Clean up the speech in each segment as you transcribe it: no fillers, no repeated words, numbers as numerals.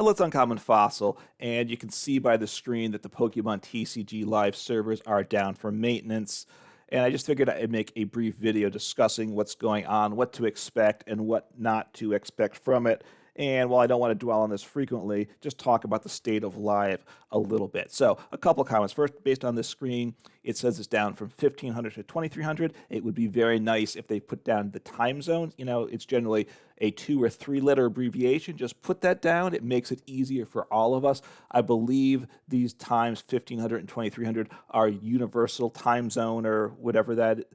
a Let's Uncommon Fossil, and you can see by the screen that the Pokemon TCG Live servers are down for maintenance. And I just figured I'd make a brief video discussing what's going on, what to expect, and what not to expect from it. And while I don't want to dwell on this frequently, just talk about the state of Live a little bit. So, a couple comments. First, based on this screen, it says it's down from 1500 to 2300. It would be very nice if they put down the time zone. You know, it's generally a 2 or 3 letter abbreviation. Just put that down. It makes it easier for all of us. I believe these times 1500 and 2300 are universal time zone or whatever that,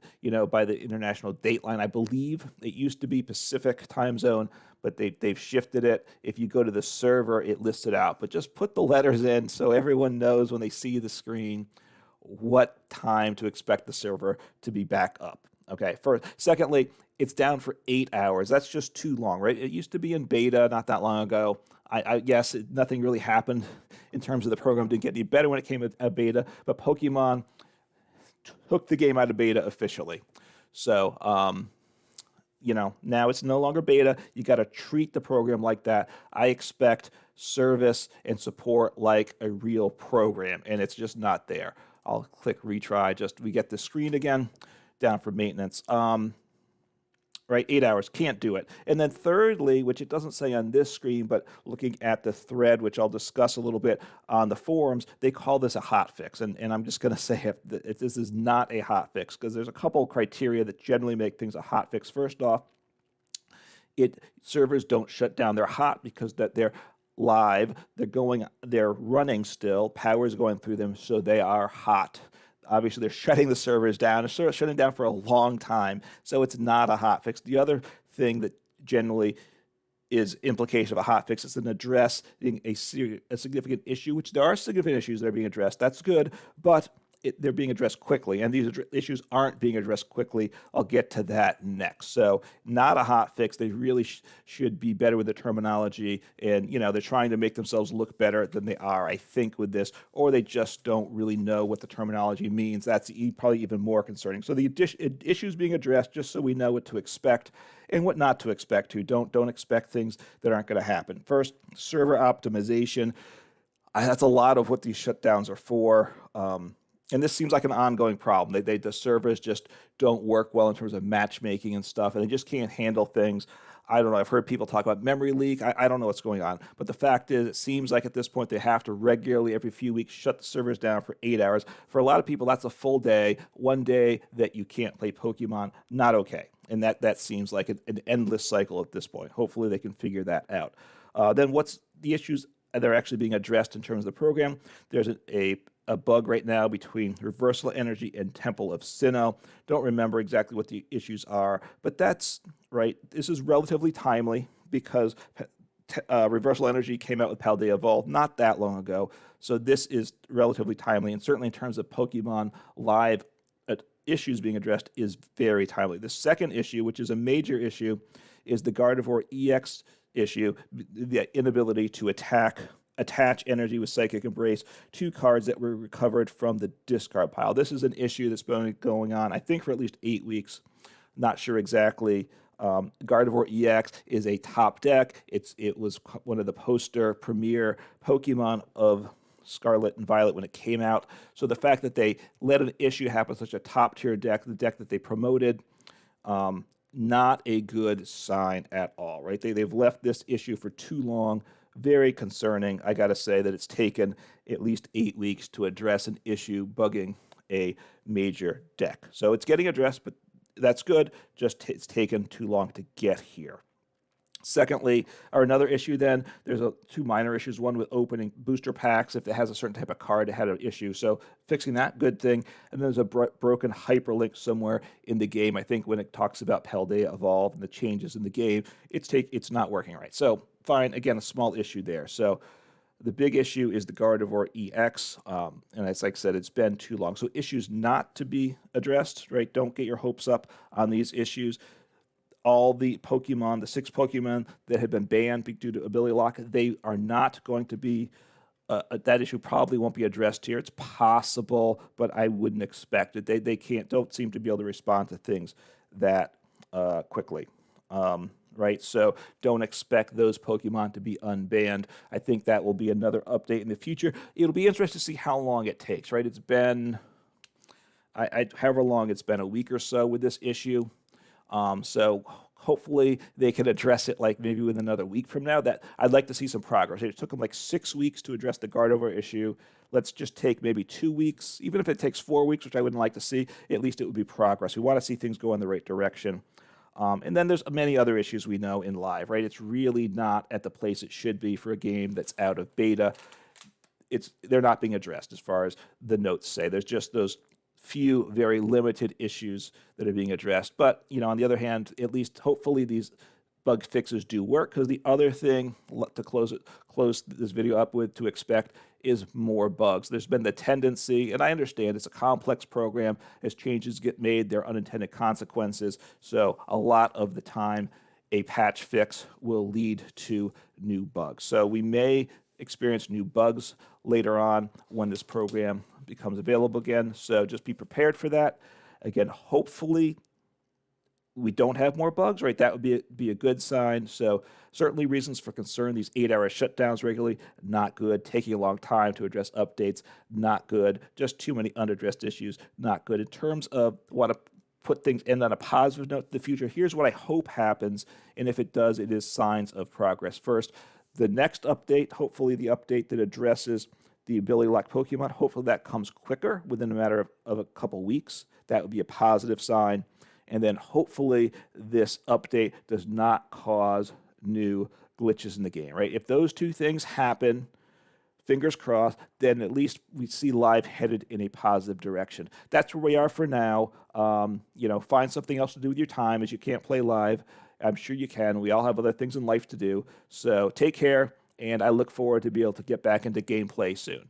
by the international dateline. I believe it used to be Pacific time zone, but they've shifted it. If you go to the server, it lists it out. But just put the letters in so everyone knows when they see the screen what time to expect the server to be back up. Okay. Secondly, it's down for 8 hours. That's just too long, right? It used to be in beta not that long ago. I guess nothing really happened in terms of the program. Didn't get any better when it came to beta, but Pokemon took the game out of beta officially. So, now it's no longer beta. You got to treat the program like that. I expect service and support like a real program, and it's just not there. I'll click retry. We get the screen again, down for maintenance. Right, 8 hours, can't do it. And then thirdly, which it doesn't say on this screen, but looking at the thread, which I'll discuss a little bit on the forums, they call this a hotfix. And I'm just going to say if this is not a hotfix, because there's a couple of criteria that generally make things a hotfix. First off, servers don't shut down. They're hot because they're live. They're running still. Power is going through them, so they are hot. Obviously, they're shutting the servers down. They're sort of shutting down for a long time, so it's not a hotfix. The other thing that generally is implication of a hotfix is an address being a significant issue, which there are significant issues that are being addressed. That's good, but they're being addressed quickly, and these issues aren't being addressed quickly. I'll get to that next. So not a hot fix. They really should be better with the terminology, and they're trying to make themselves look better than they are, I think, with this, or they just don't really know what the terminology means. That's probably even more concerning. So the issues being addressed, just so we know what to expect and what not to expect. Don't expect things that aren't going to happen. First, server optimization. That's a lot of what these shutdowns are for. And this seems like an ongoing problem. The servers just don't work well in terms of matchmaking and stuff, and they just can't handle things. I don't know. I've heard people talk about memory leak. I don't know what's going on. But the fact is, it seems like at this point they have to regularly, every few weeks, shut the servers down for 8 hours. For a lot of people, that's a full day. One day that you can't play Pokemon, not okay. And that seems like an endless cycle at this point. Hopefully they can figure that out. Then what's the issues that are actually being addressed in terms of the program? There's a bug right now between Reversal Energy and Temple of Sinnoh. Don't remember exactly what the issues are, but that's right. This is relatively timely because Reversal Energy came out with Paldea Evolve not that long ago, so this is relatively timely, and certainly in terms of Pokemon Live issues being addressed is very timely. The second issue, which is a major issue, is the Gardevoir EX issue, the inability to attach energy with Psychic Embrace to cards that were recovered from the discard pile. This is an issue that's been going on, I think, for at least 8 weeks. Not sure exactly. Gardevoir EX is a top deck. It was one of the poster premier Pokemon of Scarlet and Violet when it came out. So the fact that they let an issue happen, such a top tier deck, the deck that they promoted, not a good sign at all, right? They've left this issue for too long. Very concerning. I got to say that it's taken at least 8 weeks to address an issue bugging a major deck. So it's getting addressed, but that's good. Just it's taken too long to get here. Secondly, or another issue then, there's two minor issues. One with opening booster packs. If it has a certain type of card, it had an issue. So fixing that, good thing. And there's a broken hyperlink somewhere in the game. I think when it talks about Paldea Evolve and the changes in the game, it's not working right. So fine, again, a small issue there. So the big issue is the Gardevoir EX, and as I said, it's been too long. So issues not to be addressed, right? Don't get your hopes up on these issues. All the Pokemon, the 6 Pokemon that have been banned due to ability lock, they are not going to be, that issue probably won't be addressed here. It's possible, but I wouldn't expect it. They don't seem to be able to respond to things that quickly. right? So don't expect those Pokemon to be unbanned. I think that will be another update in the future. It'll be interesting to see how long it takes, right? It's been, however long it's been, a week or so with this issue. So hopefully they can address it like maybe within another week from now. That I'd like to see some progress. It took them like 6 weeks to address the Gardevoir issue. Let's just take maybe 2 weeks. Even if it takes 4 weeks, which I wouldn't like to see, at least it would be progress. We want to see things go in the right direction. And then there's many other issues we know in live, right? It's really not at the place it should be for a game that's out of beta. They're not being addressed as far as the notes say. There's just those few very limited issues that are being addressed. But, on the other hand, at least hopefully these bug fixes do work, because the other thing to close this video up with to expect is more bugs. There's been the tendency, and I understand it's a complex program. As changes get made, there are unintended consequences. So a lot of the time, a patch fix will lead to new bugs. So we may experience new bugs later on when this program becomes available again. So just be prepared for that. Again, hopefully we don't have more bugs, right? That would be a good sign. So certainly reasons for concern. These 8-hour shutdowns regularly, not good. Taking a long time to address updates, not good. Just too many unaddressed issues, not good. In terms of want to put things in on a positive note to the future, here's what I hope happens. And if it does, it is signs of progress. First, the next update, hopefully the update that addresses the ability to lock Pokemon, hopefully that comes quicker within a matter of a couple weeks. That would be a positive sign. And then hopefully this update does not cause new glitches in the game, right? If those two things happen, fingers crossed, then at least we see live headed in a positive direction. That's where we are for now. Find something else to do with your time, as you can't play live. I'm sure you can. We all have other things in life to do. So take care, and I look forward to be able to get back into gameplay soon.